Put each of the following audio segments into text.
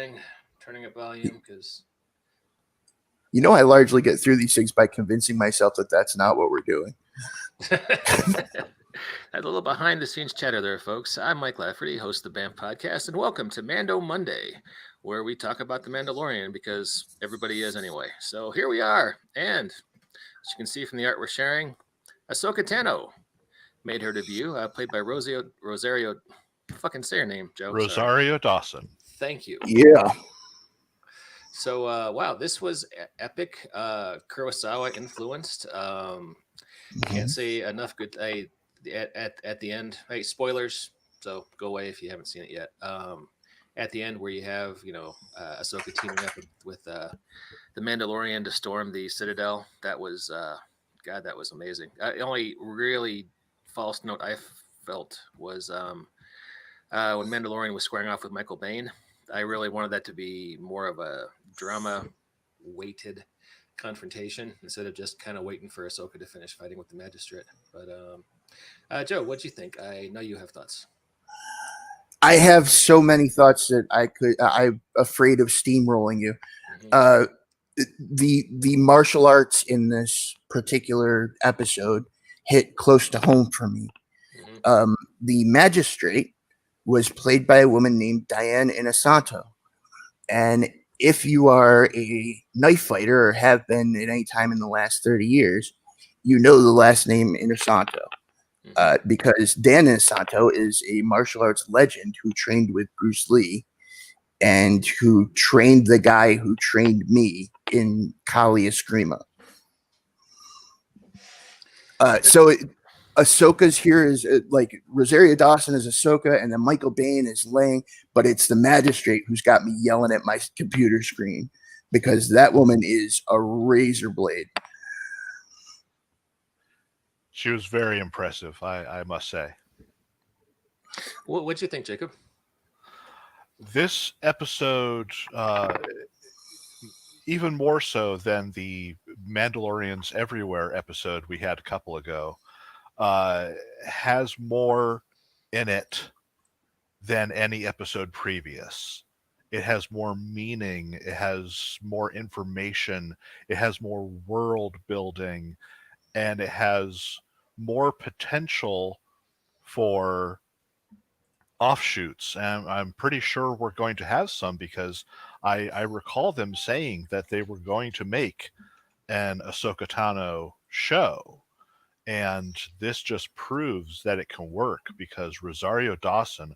Turning up volume because You know, I largely get through these things by convincing myself that that's not what we're doing. a little behind the scenes chatter there, folks. I'm Mike Lafferty, host of the BAMF podcast, and welcome to Mando Monday, where we talk about the Mandalorian because everybody is anyway. So here we are, and as you can see from the art we're sharing, Ahsoka Tano made her debut, played by Rosario. Fucking say her name, Joe. Sorry. Rosario Dawson. Thank you. Yeah. So, wow, this was epic, Kurosawa influenced. Can't say enough good. At the end, hey, spoilers. So go away if you haven't seen it yet. At the end, where you have Ahsoka teaming up with the Mandalorian to storm the Citadel. That was God. That was amazing. The only really false note I felt was when Mandalorian was squaring off with Michael Biehn. I really wanted that to be more of a drama weighted confrontation instead of just kind of waiting for Ahsoka to finish fighting with the magistrate. But Joe, what'd you think? I know you have thoughts. I have so many thoughts that I'm afraid of steamrolling you. Mm-hmm. The martial arts in this particular episode hit close to home for me. Mm-hmm. The magistrate was played by a woman named Diane Inosanto. And if you are a knife fighter or have been at any time in the last 30 years, you know the last name Inosanto. Because Dan Inosanto is a martial arts legend who trained with Bruce Lee and who trained the guy who trained me in Kali Eskrima. Ahsoka's here is like Rosario Dawson is Ahsoka, and then Michael Biehn is Lang, but it's the magistrate who's got me yelling at my computer screen because that woman is a razor blade. She was very impressive, I must say. What'd you think, Jacob? This episode, even more so than the Mandalorians Everywhere episode we had a couple ago, has more in it than any episode previous. It has more meaning. It has more information. It has more world building, and it has more potential for offshoots. And I'm pretty sure we're going to have some because I recall them saying that they were going to make an Ahsoka Tano show. And this just proves that it can work because Rosario Dawson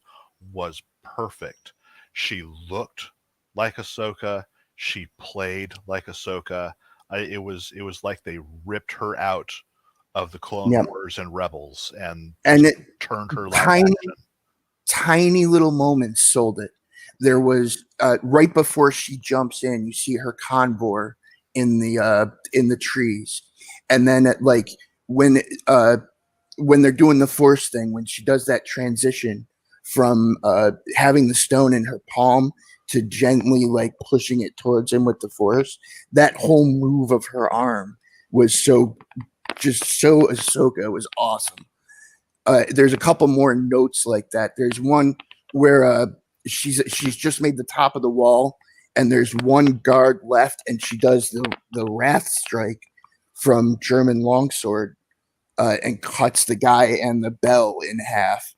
was perfect. She looked like Ahsoka. She played like Ahsoka. It was like they ripped her out of the Clone Wars and Rebels and it turned her live action. Tiny little moments sold it. There was right before she jumps in, you see her convoy in the trees, and then when they're doing the Force thing, when she does that transition from having the stone in her palm to gently pushing it towards him with the Force, that whole move of her arm was so Ahsoka. It was awesome. There's a couple more notes like that. There's one where she's just made the top of the wall, and there's one guard left, and she does the Wrath strike from German longsword and cuts the guy and the bell in half.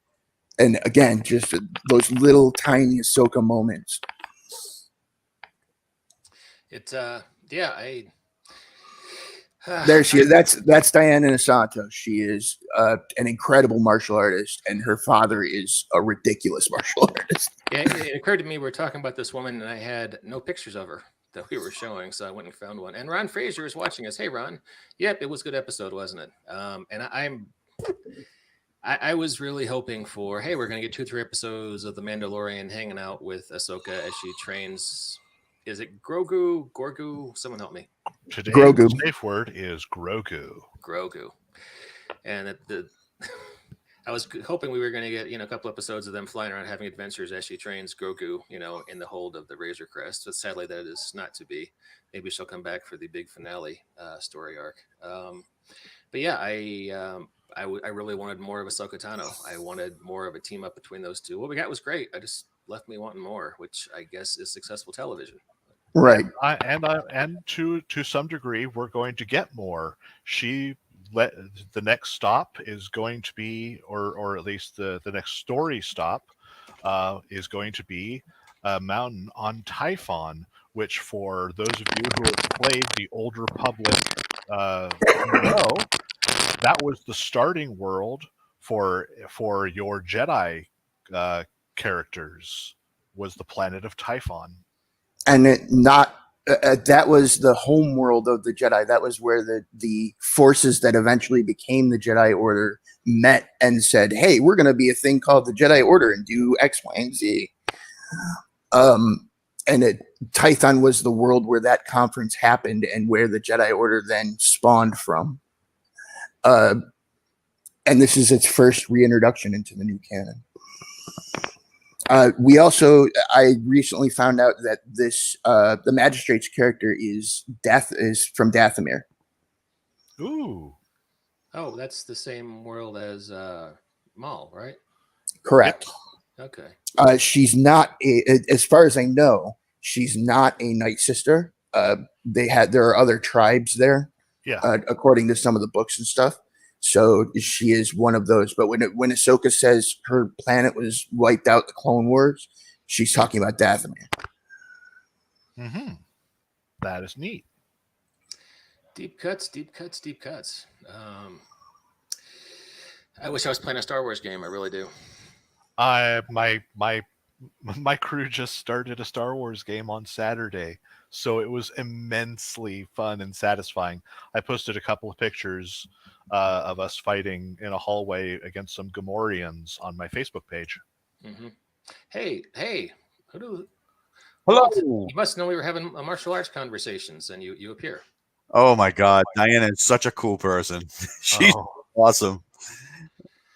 And again, just those little tiny Ahsoka moments. There she is. That's Diane Inosanto. She is an incredible martial artist, and her father is a ridiculous martial artist. Yeah, it occurred to me we were talking about this woman, and I had no pictures of her that we were showing, so I went and found one. And Ron Fraser is watching us. Hey, Ron. Yep, it was a good episode, wasn't it? And I was really hoping for, hey, we're going to get 2-3 episodes of The Mandalorian hanging out with Ahsoka as she trains. Is it Gorgu? Someone help me. Today's Grogu. Safe word is Grogu. And I was hoping we were going to get a couple episodes of them flying around having adventures as she trains Grogu, in the hold of the Razor Crest. But sadly, that is not to be. Maybe she'll come back for the big finale story arc. But yeah, I really wanted more of Ahsoka Tano. I wanted more of a team up between those two. What we got was great. I just left me wanting more, which I guess is successful television. Right. And to some degree, we're going to get more. The next stop is going to be, or at least the next story stop, is going to be a mountain on Typhon, which for those of you who have played the Old Republic, know that was the starting world for your Jedi characters, was the planet of Typhon. And that was the home world of the Jedi. That was where the forces that eventually became the Jedi Order met and said, "Hey, we're going to be a thing called the Jedi Order and do X, Y, and Z." Tython was the world where that conference happened and where the Jedi Order then spawned from. And this is its first reintroduction into the new canon. I recently found out that the Magistrate's character is from Dathomir. Ooh. Oh, that's the same world as Maul, right? Correct. Yep. Okay. She's not as far as I know, she's not a Night Sister. There are other tribes there, according to some of the books and stuff. So she is one of those. But when Ahsoka says her planet was wiped out, the Clone Wars, she's talking about Dathomir. Mm-hmm. That is neat. Deep cuts. I wish I was playing a Star Wars game. I really do. My crew just started a Star Wars game on Saturday, so it was immensely fun and satisfying. I posted a couple of pictures of us fighting in a hallway against some Gamorreans on my Facebook page. Mm-hmm. Hey, Hello. You must know we were having a martial arts conversations, and you appear. Oh my God, Diana is such a cool person. She's awesome.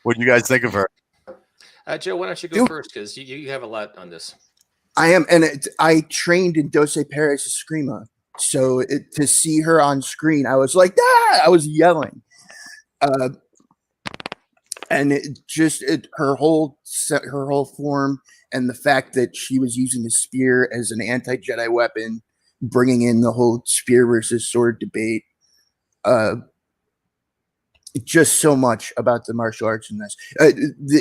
What do you guys think of her? Joe, why don't you go first, because you have a lot on this. I am, and I trained in Doce Perez Eskrima, so to see her on screen, I was like, ah! I was yelling. And her whole form, and the fact that she was using the spear as an anti-Jedi weapon, bringing in the whole spear versus sword debate. Just so much about the martial arts in this.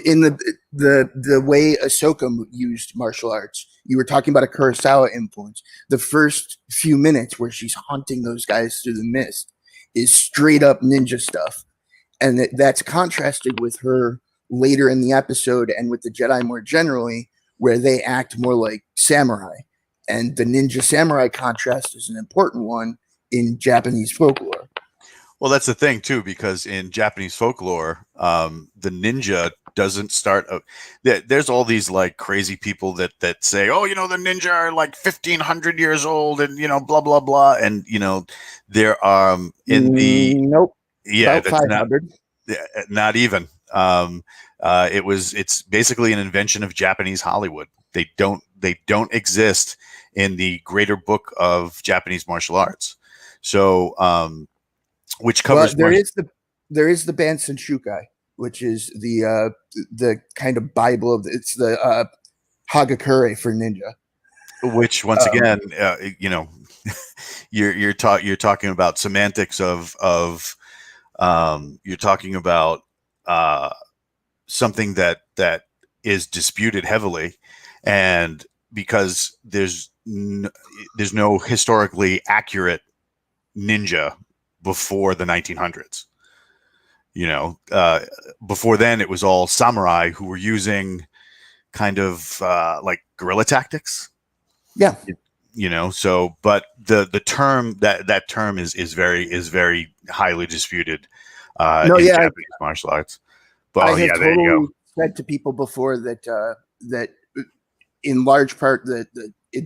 In the way Ahsoka used martial arts, you were talking about a Kurosawa influence. The first few minutes where she's hunting those guys through the mist is straight up ninja stuff. And that's contrasted with her later in the episode and with the Jedi more generally, where they act more like samurai. And the ninja samurai contrast is an important one in Japanese folklore. Well, that's the thing too, because in Japanese folklore, the ninja doesn't start. There's all these like crazy people that say, "Oh, the ninja are like 1,500 years old," and blah blah blah, and there are nope. Yeah, about 500. Not even. It's basically an invention of Japanese Hollywood. They don't exist in the greater book of Japanese martial arts. So, which covers there is the band Senshukai, which is the kind of Bible it's the Hagakure for ninja. Which once again, you're talking about semantics of you're talking about something that is disputed heavily, and because there's no historically accurate ninja before the 1900s. Before then it was all samurai who were using kind of like guerrilla tactics. Yeah. So but the term that term is very highly disputed in Japanese martial arts. But I have totally said to people before that in large part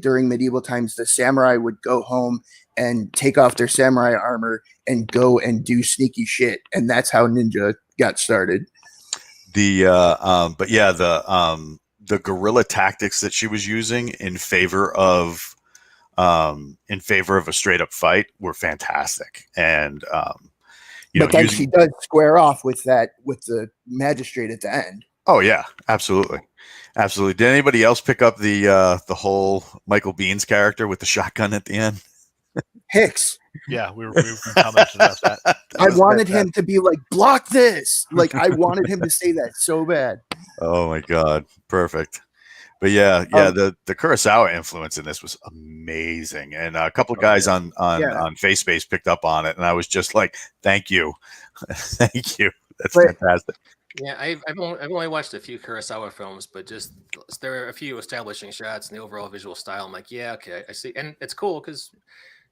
during medieval times the samurai would go home and take off their samurai armor and go and do sneaky shit, and that's how ninja got started. But yeah, the guerrilla tactics that she was using in favor of a straight up fight were fantastic, and but then she does square off with the magistrate at the end. Oh yeah, absolutely, absolutely. Did anybody else pick up the whole Michael Bean's character with the shotgun at the end? Hicks. Yeah, we were commenting about that. I wanted him to be like, block this. Like, I wanted him to say that so bad. Oh my god, perfect. But yeah, the Kurosawa influence in this was amazing, and a couple of guys on FaceBase picked up on it, and I was just like, "Thank you, thank you, that's fantastic." Yeah, I've only watched a few Kurosawa films, but just there are a few establishing shots and the overall visual style. I'm like, yeah, okay, I see, and it's cool because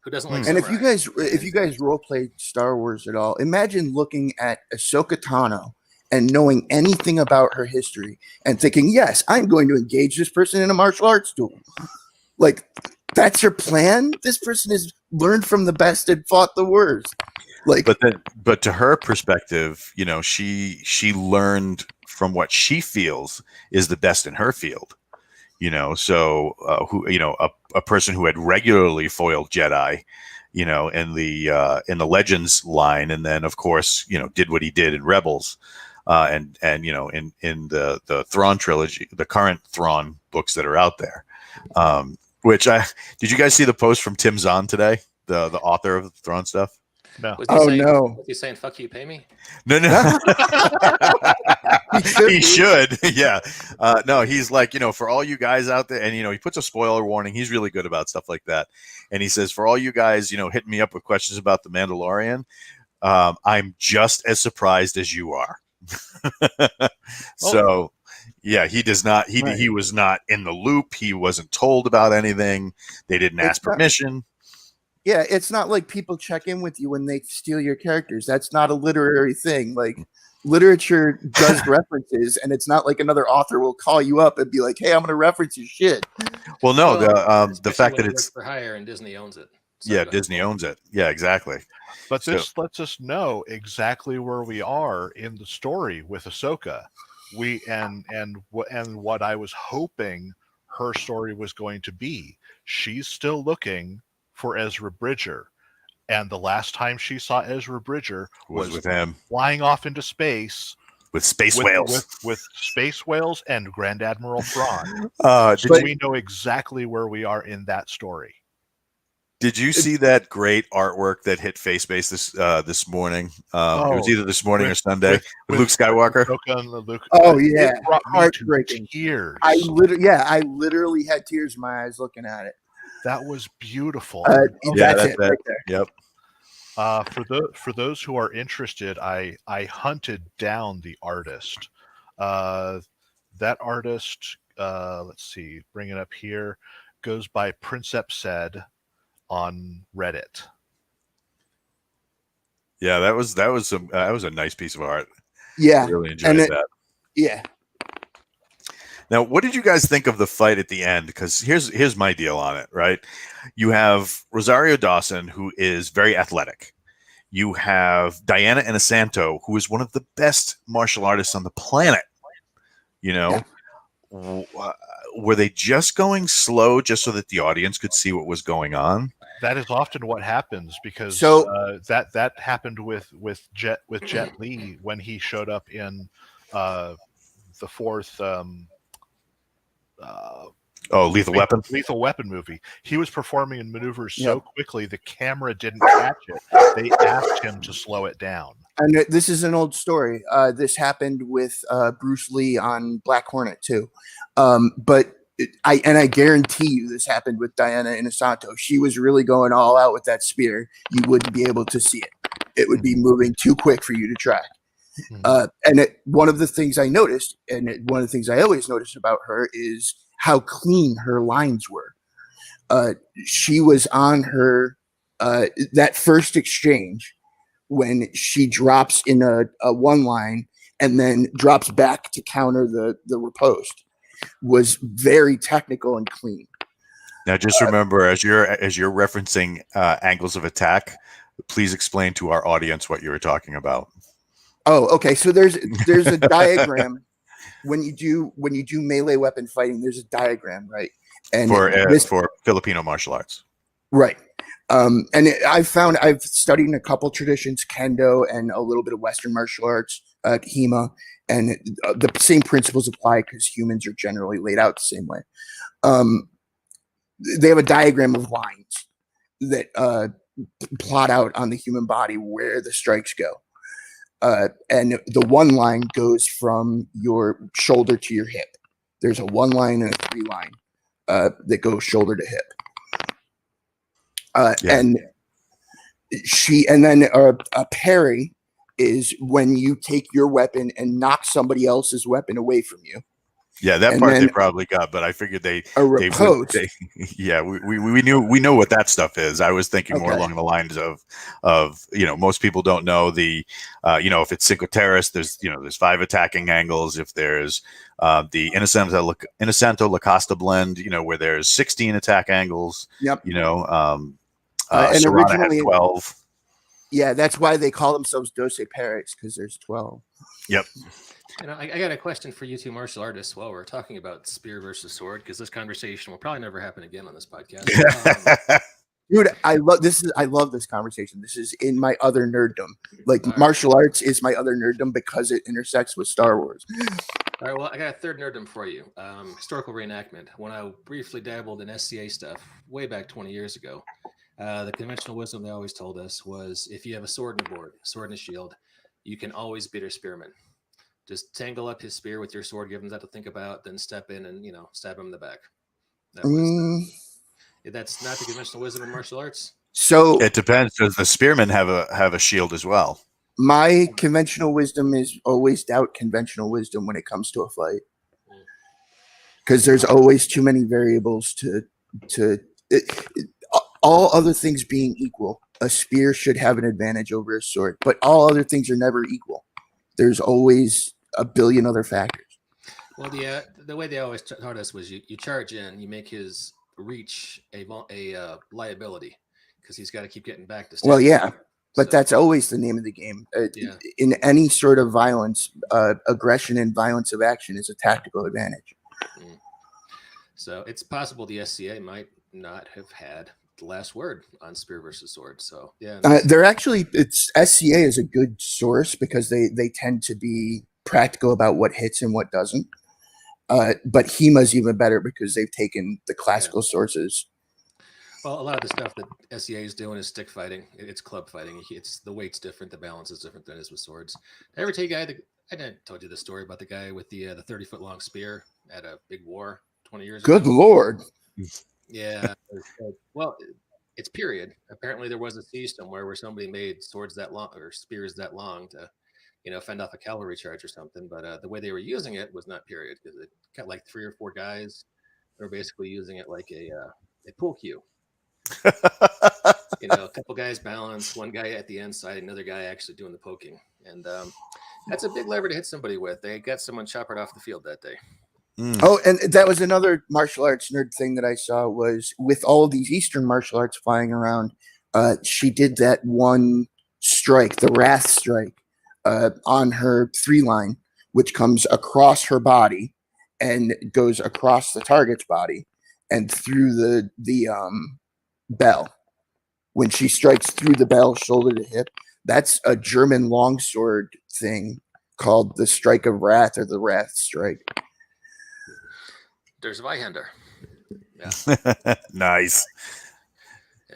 who doesn't like? And samurai? if you guys role played Star Wars at all, imagine looking at Ahsoka Tano and knowing anything about her history and thinking, yes, I'm going to engage this person in a martial arts duel. Like, that's your plan? This person has learned from the best and fought the worst. Like, but to her perspective, you know, she learned from what she feels is the best in her field. You know, so who, you know, a person who had regularly foiled Jedi, you know, in the Legends line, and then of course, you know, did what he did in Rebels, and you know, in the Thrawn trilogy, the current Thrawn books that are out there. Which did you guys see the post from Tim Zahn today, the author of the Thrawn stuff? No. Was he saying "fuck you, pay me"? No. He should. Yeah. No, he's like, you know, for all you guys out there, and you know, he puts a spoiler warning. He's really good about stuff like that. And he says, for all you guys, you know, hitting me up with questions about the Mandalorian, I'm just as surprised as you are. So yeah, he does not. He was not in the loop. He wasn't told about anything. They didn't ask permission. Yeah, it's not like people check in with you when they steal your characters. That's not a literary thing. Like, literature does references, and it's not like another author will call you up and be like, "Hey, I'm going to reference your shit." Well, no, the fact that it's for hire and Disney owns it. So yeah, Disney owns it. Yeah, exactly. But this lets us know exactly where we are in the story with Ahsoka. And what I was hoping her story was going to be. She's still looking for Ezra Bridger, and the last time she saw Ezra Bridger was with him flying off into space with space whales, with space whales and Grand Admiral Thrawn. We know exactly where we are in that story. Did you see that great artwork that hit FaceBase this morning? It was either this morning or Sunday with Luke Skywalker. Oh yeah, heartbreaking tears. I literally had tears in my eyes looking at it. That was beautiful. That's it right there. Yep. For those who are interested, I hunted down the artist. That artist, let's see, bring it up here, goes by Princep Said on Reddit. Yeah, that was a nice piece of art. Yeah, I really enjoyed that. Yeah. Now, what did you guys think of the fight at the end? Because here's my deal on it, right? You have Rosario Dawson, who is very athletic. You have Diana Inosanto, who is one of the best martial artists on the planet. You know, were they just going slow just so that the audience could see what was going on? That is often what happens, because that happened with Jet Li when he showed up in the fourth. Lethal Weapon. Lethal Weapon movie. He was performing in maneuvers so quickly the camera didn't catch it. They asked him to slow it down. And this is an old story. This happened with Bruce Lee on Black Hornet too. But I guarantee you this happened with Diana Inosanto. She was really going all out with that spear. You wouldn't be able to see it. It would be moving too quick for you to track. One of the things I noticed, and one of the things I always noticed about her, is how clean her lines were. She was on her that first exchange when she drops in a one line and then drops back to counter the riposte was very technical and clean. Now, just remember, as you're referencing angles of attack, please explain to our audience what you were talking about. Oh, okay. So there's a diagram when you do melee weapon fighting. There's a diagram, right? And for Filipino martial arts, right? I've studied in a couple traditions, kendo and a little bit of Western martial arts, HEMA, and the same principles apply because humans are generally laid out the same way. They have a diagram of lines that plot out on the human body where the strikes go. And the one line goes from your shoulder to your hip. There's a 1 line and a 3 line that goes shoulder to hip. And then a parry is when you take your weapon and knock somebody else's weapon away from you. Yeah, that And part then they probably got, but I figured they riposte. we know what that stuff is. I was thinking more Okay. along the lines of most people don't know the if it's Cinque Terre, there's 5 attacking angles. If there's the Innocento La Costa blend, where there's 16 attack angles. Yep. And and Serrana originally has 12. Yeah, that's why they call themselves Doce Pares, because there's 12. Yep. I got a question for you two martial artists while we're talking about spear versus sword, because this conversation will probably never happen again on this podcast. Dude, I love this conversation. This is in my other nerddom. Like, martial arts is my other nerddom because it intersects with Star Wars. All right, well, I got a third nerddom for you. Historical reenactment. When I briefly dabbled in SCA stuff way back 20 years ago, the conventional wisdom they always told us was if you have a sword and a board, a sword and a shield, you can always beat a spearman. Just tangle up his spear with your sword, give him that to think about, then step in and, stab him in the back. That's not the conventional wisdom in martial arts. So it depends. Does the spearmen have a shield as well? My conventional wisdom is always doubt conventional wisdom when it comes to a fight, because there's always too many variables all other things being equal, a spear should have an advantage over a sword, but all other things are never equal. There's always a billion other factors. Well, the way they always taught us was you charge in, you make his reach a liability because he's got to keep getting back to. Well, yeah, but that's always the name of the game. In any sort of violence, aggression and violence of action is a tactical advantage. So it's possible the SCA might not have had the last word on spear versus sword. So yeah, they're actually SCA is a good source because they tend to be practical about what hits and what doesn't. But HEMA's even better because they've taken the classical sources. Well, a lot of the stuff that SCA is doing is stick fighting. It's club fighting. It's the weight's different, the balance is different than it is with swords. Did I ever tell you I told you the story about the guy with the 30-foot long spear at a big war 20 years ago. Good Lord. Yeah. Well, it's period. Apparently there was a siege somewhere where somebody made swords that long or spears that long to, fend off a cavalry charge or something. But the way they were using it was not period, because it got like 3 or 4 guys. They were basically using it like a pool cue. A couple guys balance, one guy at the end side, another guy actually doing the poking. And that's a big lever to hit somebody with. They got someone choppered off the field that day. Oh, and that was another martial arts nerd thing that I saw was with all these Eastern martial arts flying around. She did that one strike, the Wrath strike, on her 3 line, which comes across her body and goes across the target's body and through the bell. When she strikes through the bell, shoulder to hip, that's a German longsword thing called the Strike of Wrath or the Wrath strike. There's Weihender. Yeah. Nice.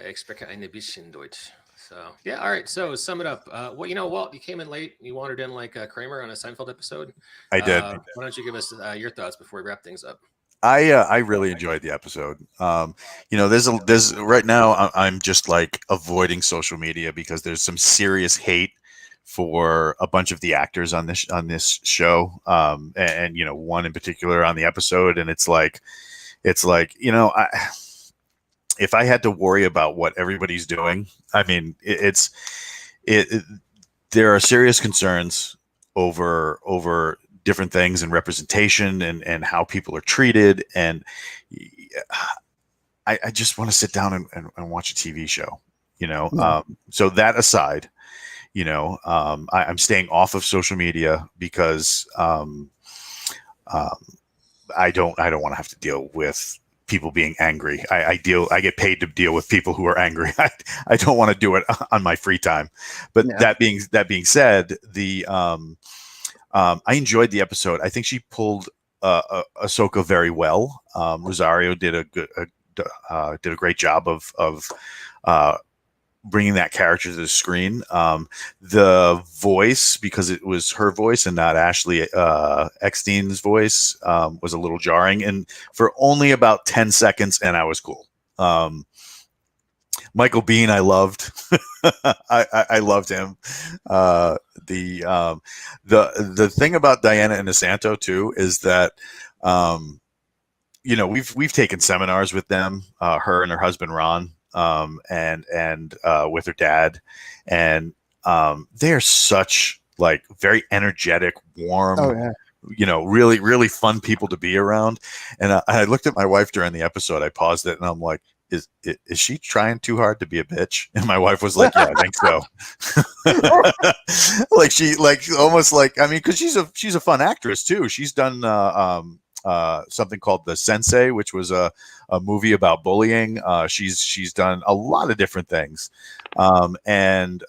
Ich spreche ein bisschen Deutsch. So yeah, all right. So sum it up. Walt, you came in late. You wandered in like Kramer on a Seinfeld episode. I did. Why don't you give us your thoughts before we wrap things up? I really enjoyed the episode. There's right now I'm just like avoiding social media because there's some serious hate for a bunch of the actors on this show, and one in particular on the episode, and it's like if I had to worry about what everybody's doing, I mean, there are serious concerns over different things and representation and how people are treated, and I just want to sit down and watch a TV show, so that aside. I'm staying off of social media because I don't want to have to deal with people being angry. I get paid to deal with people who are angry. I don't want to do it on my free time. But that being said, I enjoyed the episode. I think she pulled Ahsoka very well. Rosario did a great job of bringing that character to the screen. The voice, because it was her voice and not Ashley Eckstein's voice, was a little jarring, and for only about 10 seconds, and I was cool. Michael Biehn, I loved. I loved him. The thing about Diana Inosanto too is that we've taken seminars with them, her and her husband Ron, and with her dad, and they're such like very energetic, warm. Oh yeah. Really, really fun people to be around. And I looked at my wife during the episode. I paused it, and I'm like, is she trying too hard to be a bitch? And my wife was like, yeah, I think so. Like she, like almost like, I mean, because she's a fun actress too. She's done something called The Sensei, which was a movie about bullying. She's done a lot of different things, and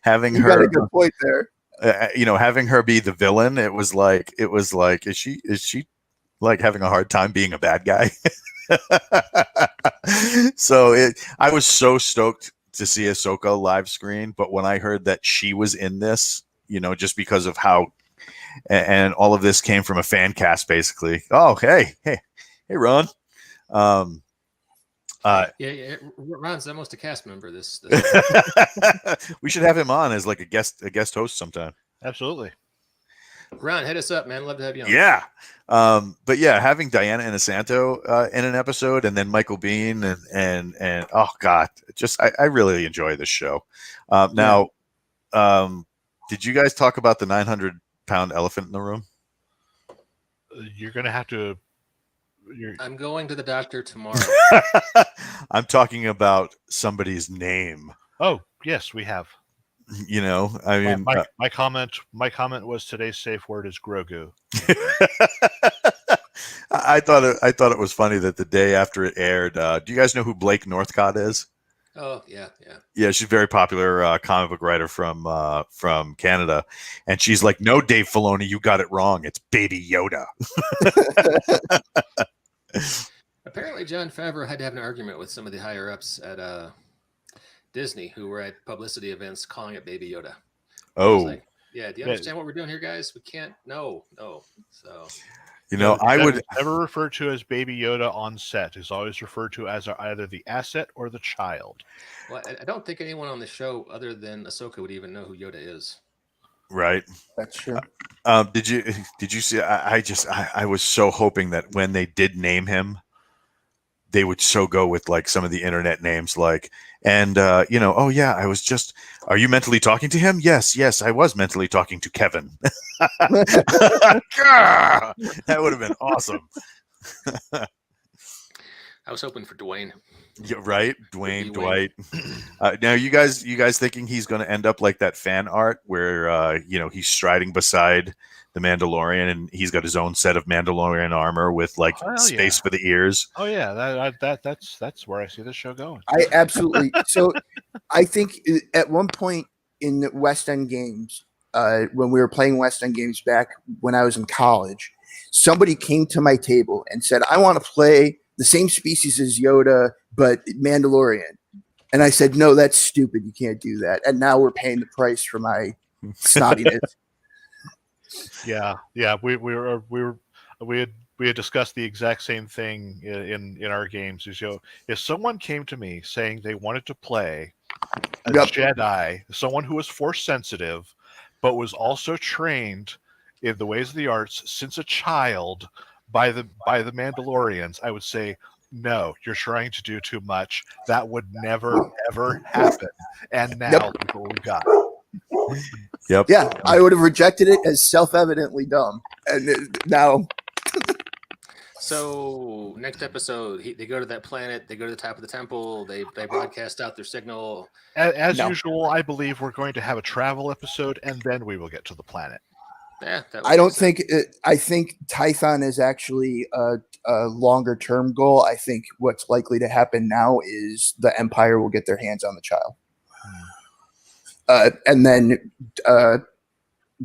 having You her got a good point there. having her be the villain, it was like, is she like having a hard time being a bad guy? So I was so stoked to see Ahsoka live screen, but when I heard that she was in this, just because of how, and all of this came from a fan cast, basically. Oh, hey, Ron. Yeah, Ron's almost a cast member. This We should have him on as like a guest host sometime. Absolutely. Ron, hit us up, man. Love to have you on. Yeah. But yeah, having Diana Inosanto in an episode, and then Michael Biehn, and oh god, just I really enjoy this show. Now, did you guys talk about the 900-pound elephant in the room? You're gonna have to. I'm going to the doctor tomorrow. I'm talking about somebody's name. Oh yes, we have. I mean, my comment was today's safe word is Grogu. I thought it was funny that the day after it aired, do you guys know who Blake Northcott is? Oh yeah. Yeah, she's a very popular comic book writer from Canada, and she's like, "No, Dave Filoni, you got it wrong. It's Baby Yoda." Apparently, Jon Favreau had to have an argument with some of the higher ups at Disney who were at publicity events calling it Baby Yoda. Oh, like, yeah. Do you understand what we're doing here, guys? We can't. No. So. I would never refer to as Baby Yoda on set. Is always referred to as either the asset or the child. Well, I don't think anyone on the show other than Ahsoka would even know who Yoda is. Right. That's true. Did you see? I was so hoping that when they did name him, they would so go with like some of the internet names, like, and oh yeah, are you mentally talking to him? Yes, I was mentally talking to Kevin. That would have been awesome. I was hoping for Dwayne. Yeah, right, Dwayne, Dwight. Now, you guys thinking he's going to end up like that fan art where he's striding beside the Mandalorian and he's got his own set of Mandalorian armor with like space for the ears? Oh yeah, that's where I see this show going. I absolutely. So I think at one point in the West End games, when we were playing West End games back when I was in college, somebody came to my table and said, "I want to play the same species as Yoda, but Mandalorian." And I said, "No, that's stupid. You can't do that." And now we're paying the price for my snottiness. Yeah. We had discussed the exact same thing in our games. Is, if someone came to me saying they wanted to play a Jedi, someone who was force sensitive, but was also trained in the ways of the arts since a child by the Mandalorians, I would say, no, you're trying to do too much. That would never ever happen. And now look what we got. Yep. Yeah, I would have rejected it as self-evidently dumb, and now. So next episode, they go to that planet. They go to the top of the temple. They broadcast out their signal. As usual, I believe we're going to have a travel episode, and then we will get to the planet. Yeah, I don't think. I think Tython is actually a longer term goal. I think what's likely to happen now is the Empire will get their hands on the child, and then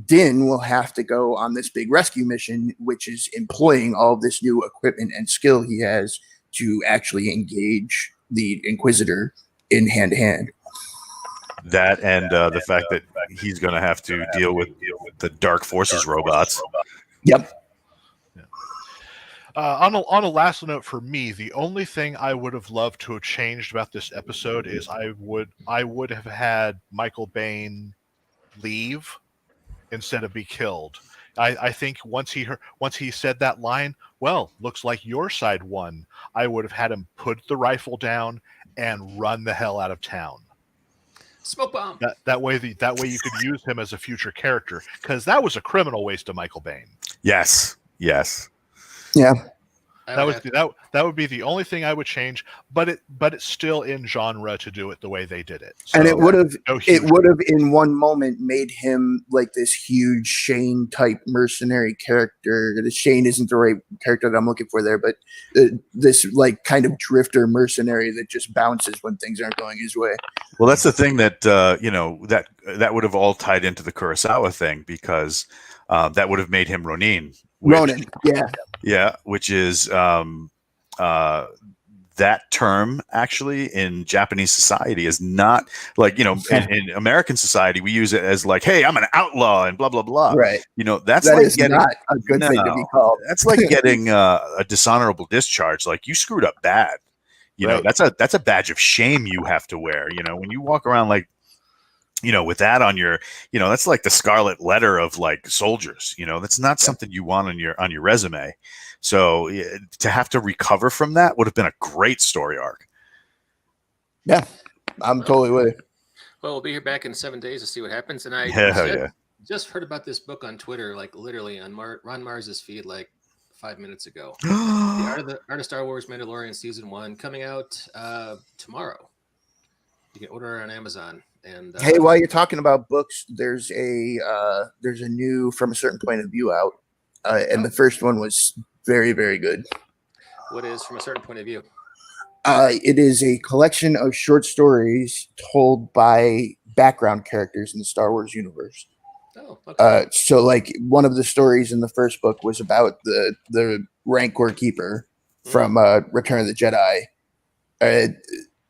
Din will have to go on this big rescue mission, which is employing all of this new equipment and skill he has to actually engage the Inquisitor in hand to hand. That and the fact that he's going to have to deal with the Dark Forces robots. Yep. On a last note for me, the only thing I would have loved to have changed about this episode is I would have had Michael Biehn leave instead of be killed. I think once he said that line, well, looks like your side won, I would have had him put the rifle down and run the hell out of town. Smoke bomb. That way you could use him as a future character, because that was a criminal waste of Michael Biehn. Yes. Yeah. That would be the only thing I would change, but it's still in genre to do it the way they did it. So, and it would have in one moment made him like this huge Shane type mercenary character. Shane isn't the right character that I'm looking for there, but this like kind of drifter mercenary that just bounces when things aren't going his way. Well, that's the thing that that would have all tied into the Kurosawa thing, because that would have made him Ronin. Ronin, yeah, which is that term actually in Japanese society is not like, in American society we use it as like, hey, I'm an outlaw and blah blah blah. Right. That's that like is getting not a good thing to be called. That's like getting a dishonorable discharge. Like, you screwed up bad. Right. That's a badge of shame you have to wear. When you walk around like, with that on your, that's like the scarlet letter of like soldiers. That's not something you want on your resume. So to have to recover from that would have been a great story arc. Yeah, I'm totally with it. Well, we'll be here back in 7 days to see what happens. And I just heard about this book on Twitter, like literally on Ron Mars's feed, like 5 minutes ago. The Art of Star Wars Mandalorian Season 1 coming out tomorrow. You can order it on Amazon. And hey, while you're talking about books, there's a new From a Certain Point of View out, and the first one was very, very good. What is From a Certain Point of View? It is a collection of short stories told by background characters in the Star Wars universe. Oh, okay. So like one of the stories in the first book was about the Rancor Keeper from Return of the Jedi.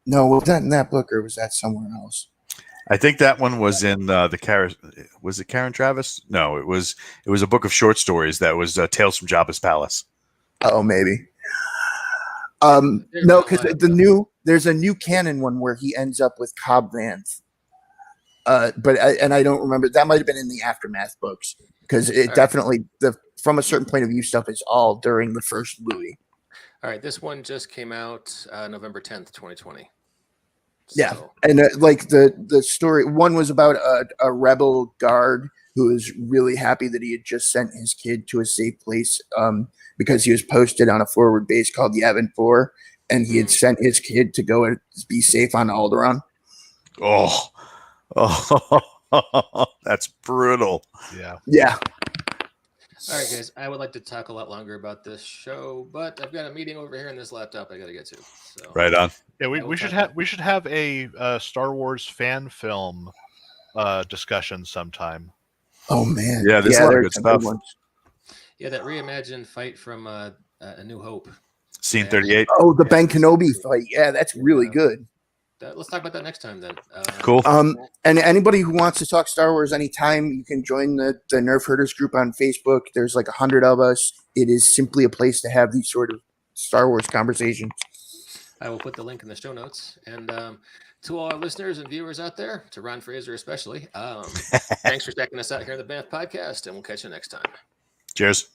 No, was that in that book or was that somewhere else? I think that one was in was it Karen Travis? No, it was a book of short stories that was Tales from Jabba's Palace. Oh, maybe. No, because there's a new canon one where he ends up with Cobb Vanth. But I don't remember. That might have been in the Aftermath books, because it definitely From a Certain Point of View stuff is all during the first Louis. All right, this one just came out November 10th, 2020. Yeah, and like the story, one was about a rebel guard who was really happy that he had just sent his kid to a safe place because he was posted on a forward base called Yavin 4, and he had sent his kid to go and be safe on Alderaan. Oh, that's brutal. Yeah. All right, guys, I would like to talk a lot longer about this show, but I've got a meeting over here in this laptop I got to get to. So. Right on. Yeah, we should have a Star Wars fan film discussion sometime. Oh man, yeah, there's a lot of good stuff. Yeah, that reimagined fight from A New Hope. Scene 38. Oh, the Ben Kenobi fight. Yeah, that's really good. Let's talk about that next time then. Cool. And anybody who wants to talk Star Wars anytime, you can join the Nerf Herders group on Facebook. There's like 100 of us. It is simply a place to have these sort of Star Wars conversations. I will put the link in the show notes. And to all our listeners and viewers out there, to Ron Fraser especially, thanks for checking us out here on the Banff Podcast, and we'll catch you next time. Cheers.